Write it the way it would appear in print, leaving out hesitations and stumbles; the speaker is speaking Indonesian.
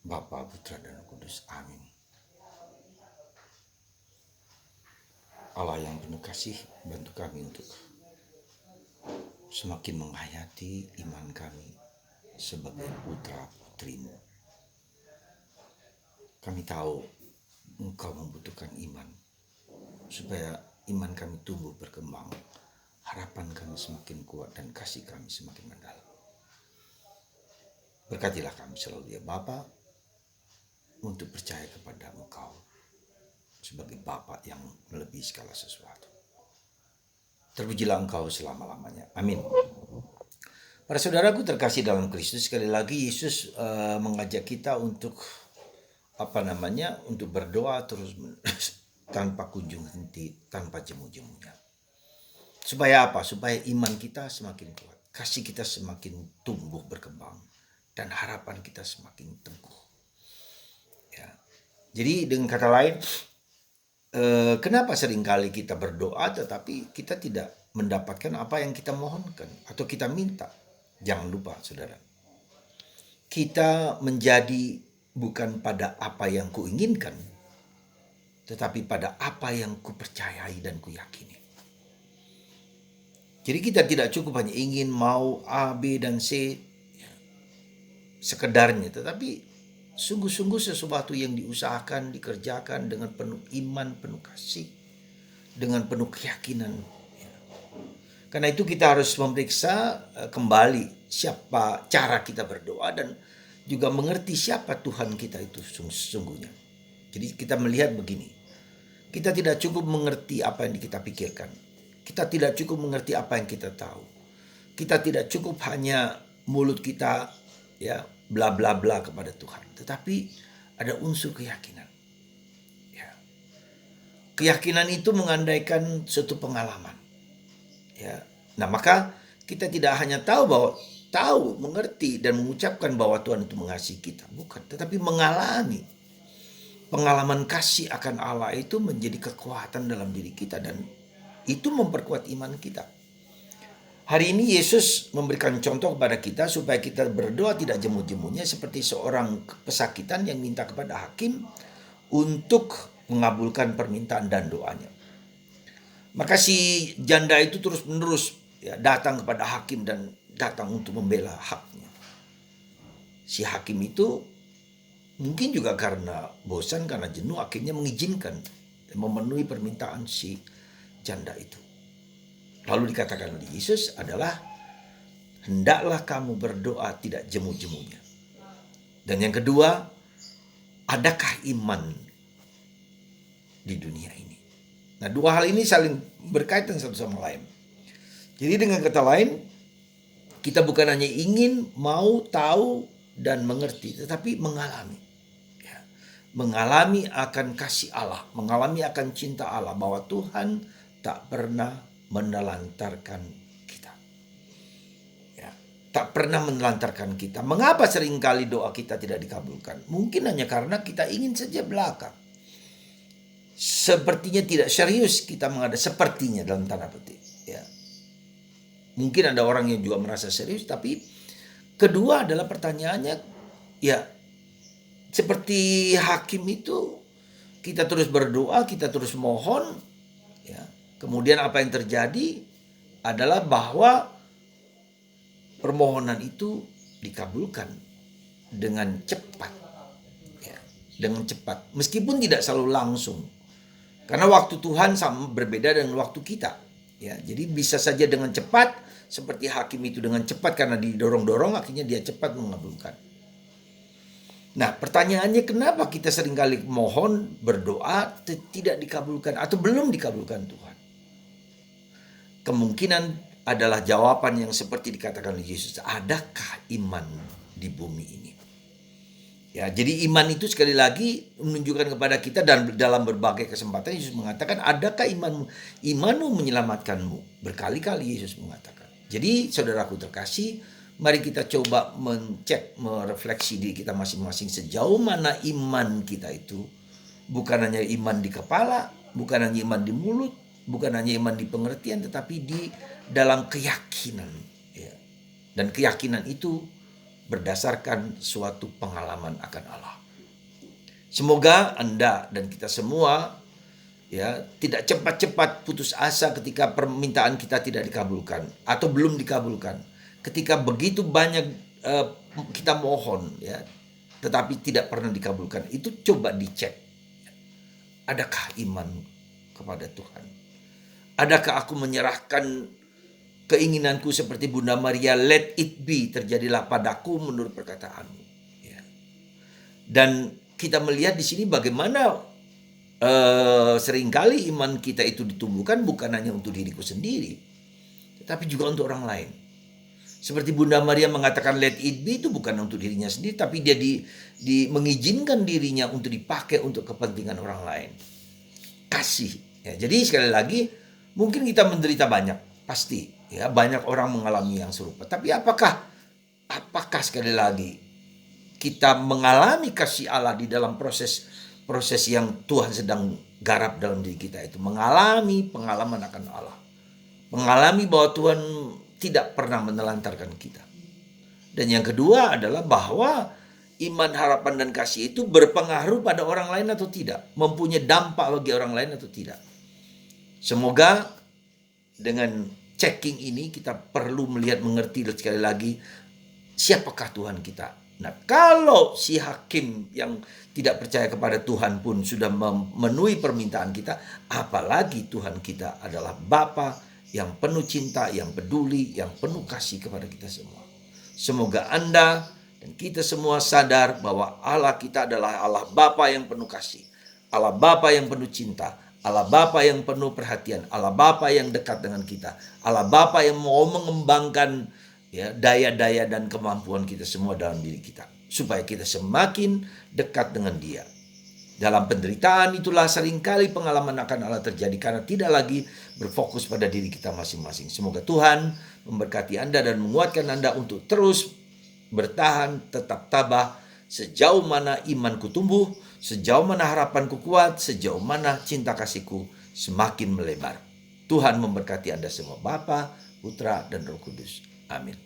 Bapa, Putra, dan Roh Kudus. Amin. Allah yang penuh kasih, bantu kami untuk semakin menghayati iman kami sebagai putra putrimu. Kami tahu Engkau membutuhkan iman, supaya iman kami tumbuh berkembang, harapan kami semakin kuat, dan kasih kami semakin mendalam. Berkatilah kami selalu ya Bapa, untuk percaya kepada Engkau sebagai Bapa yang melebihi segala sesuatu. Terpujilah Engkau selama-lamanya. Amin. Para saudaraku terkasih dalam Kristus, sekali lagi Yesus mengajak kita untuk untuk berdoa terus tanpa kunjung henti, tanpa jemu-jemunya. Supaya apa? Supaya iman kita semakin kuat, kasih kita semakin tumbuh berkembang, dan harapan kita semakin teguh. Ya. Jadi dengan kata lain, kenapa seringkali kita berdoa tetapi kita tidak mendapatkan apa yang kita mohonkan atau kita minta? Jangan lupa saudara, kita menjadi bukan pada apa yang kuinginkan, tetapi pada apa yang kupercayai dan kuyakini. Jadi kita tidak cukup hanya ingin mau A, B, dan C sekedarnya, tetapi sungguh-sungguh sesuatu yang diusahakan, dikerjakan dengan penuh iman, penuh kasih, dengan penuh keyakinan. Karena itu kita harus memeriksa kembali siapa cara kita berdoa dan juga mengerti siapa Tuhan kita itu sesungguhnya. Jadi kita melihat begini, kita tidak cukup mengerti apa yang kita pikirkan, kita tidak cukup mengerti apa yang kita tahu, kita tidak cukup hanya mulut kita ya bla bla bla kepada Tuhan, tetapi ada unsur keyakinan. Ya. Keyakinan itu mengandaikan suatu pengalaman. Ya. Nah, maka kita tidak hanya tahu, mengerti dan mengucapkan bahwa Tuhan itu mengasihi kita, bukan, tetapi mengalami. Pengalaman kasih akan Allah itu menjadi kekuatan dalam diri kita dan itu memperkuat iman kita. Hari ini Yesus memberikan contoh kepada kita supaya kita berdoa tidak jemu-jemunya seperti seorang pesakitan yang minta kepada hakim untuk mengabulkan permintaan dan doanya. Maka si janda itu terus-menerus ya, datang kepada hakim dan datang untuk membela haknya. Si hakim itu mungkin juga karena bosan, karena jenuh, akhirnya mengizinkan dan memenuhi permintaan si janda itu. Lalu dikatakan oleh Yesus adalah, hendaklah kamu berdoa tidak jemu-jemunya. Dan yang kedua, adakah iman di dunia ini? Nah, dua hal ini saling berkaitan satu sama lain. Jadi dengan kata lain, kita bukan hanya ingin, mau, tahu, dan mengerti, tetapi mengalami. Ya. Mengalami akan kasih Allah, mengalami akan cinta Allah, bahwa Tuhan tak pernah menelantarkan kita. Ya. Tak pernah menelantarkan kita. Mengapa seringkali doa kita tidak dikabulkan? Mungkin hanya karena kita ingin saja belaka. Sepertinya tidak serius kita menghadap, sepertinya dalam tanda petik. Ya. Mungkin ada orang yang juga merasa serius, tapi kedua adalah pertanyaannya, ya seperti hakim itu, kita terus berdoa, kita terus mohon, ya. Kemudian apa yang terjadi adalah bahwa permohonan itu dikabulkan dengan cepat, ya, dengan cepat, meskipun tidak selalu langsung. Karena waktu Tuhan sama berbeda dengan waktu kita. Ya, jadi bisa saja dengan cepat, seperti hakim itu dengan cepat karena didorong-dorong, akhirnya dia cepat mengabulkan. Nah, pertanyaannya kenapa kita seringkali mohon, berdoa, tidak dikabulkan atau belum dikabulkan Tuhan? Kemungkinan adalah jawaban yang seperti dikatakan oleh Yesus, adakah iman di bumi ini? Ya, jadi iman itu sekali lagi menunjukkan kepada kita, dan dalam berbagai kesempatan Yesus mengatakan, adakah imanmu menyelamatkanmu? Berkali-kali Yesus mengatakan. Jadi saudaraku terkasih, mari kita coba mencek, merefleksi diri kita masing-masing sejauh mana iman kita itu. Bukan hanya iman di kepala, bukan hanya iman di mulut, bukan hanya iman di pengertian, tetapi di dalam keyakinan. Ya. Dan keyakinan itu berdasarkan suatu pengalaman akan Allah. Semoga Anda dan kita semua tidak cepat-cepat putus asa ketika permintaan kita tidak dikabulkan atau belum dikabulkan. Ketika begitu banyak kita mohon tetapi tidak pernah dikabulkan, itu coba dicek. Adakah iman kepada Tuhan? Adakah aku menyerahkan keinginanku seperti Bunda Maria, let it be, terjadilah padaku menurut perkataanmu. Dan kita melihat di sini bagaimana seringkali iman kita itu ditumbuhkan bukan hanya untuk diriku sendiri, tetapi juga untuk orang lain. Seperti Bunda Maria mengatakan let it be, itu bukan untuk dirinya sendiri, tapi dia mengizinkan dirinya untuk dipakai untuk kepentingan orang lain. Kasih. Jadi sekali lagi, mungkin kita menderita banyak, pasti. Banyak orang mengalami yang serupa. Tapi apakah sekali lagi kita mengalami kasih Allah di dalam proses yang Tuhan sedang garap dalam diri kita itu, mengalami pengalaman akan Allah, mengalami bahwa Tuhan tidak pernah menelantarkan kita. Dan yang kedua adalah bahwa iman, harapan, dan kasih itu berpengaruh pada orang lain atau tidak, mempunyai dampak bagi orang lain atau tidak. Semoga dengan checking ini kita perlu mengerti sekali lagi siapakah Tuhan kita. Nah, kalau si hakim yang tidak percaya kepada Tuhan pun sudah memenuhi permintaan kita, apalagi Tuhan kita adalah Bapa yang penuh cinta, yang peduli, yang penuh kasih kepada kita semua. Semoga Anda dan kita semua sadar bahwa Allah kita adalah Allah Bapa yang penuh kasih, Allah Bapa yang penuh cinta, Allah Bapa yang penuh perhatian, Allah Bapa yang dekat dengan kita, Allah Bapa yang mau mengembangkan daya-daya dan kemampuan kita semua dalam diri kita, supaya kita semakin dekat dengan Dia. Dalam penderitaan itulah seringkali pengalaman akan Allah terjadi, karena tidak lagi berfokus pada diri kita masing-masing. Semoga Tuhan memberkati Anda dan menguatkan Anda untuk terus bertahan, tetap tabah, sejauh mana imanku tumbuh, sejauh mana harapanku kuat, sejauh mana cinta kasihku semakin melebar. Tuhan memberkati Anda semua, Bapa, Putra, dan Roh Kudus. Amin.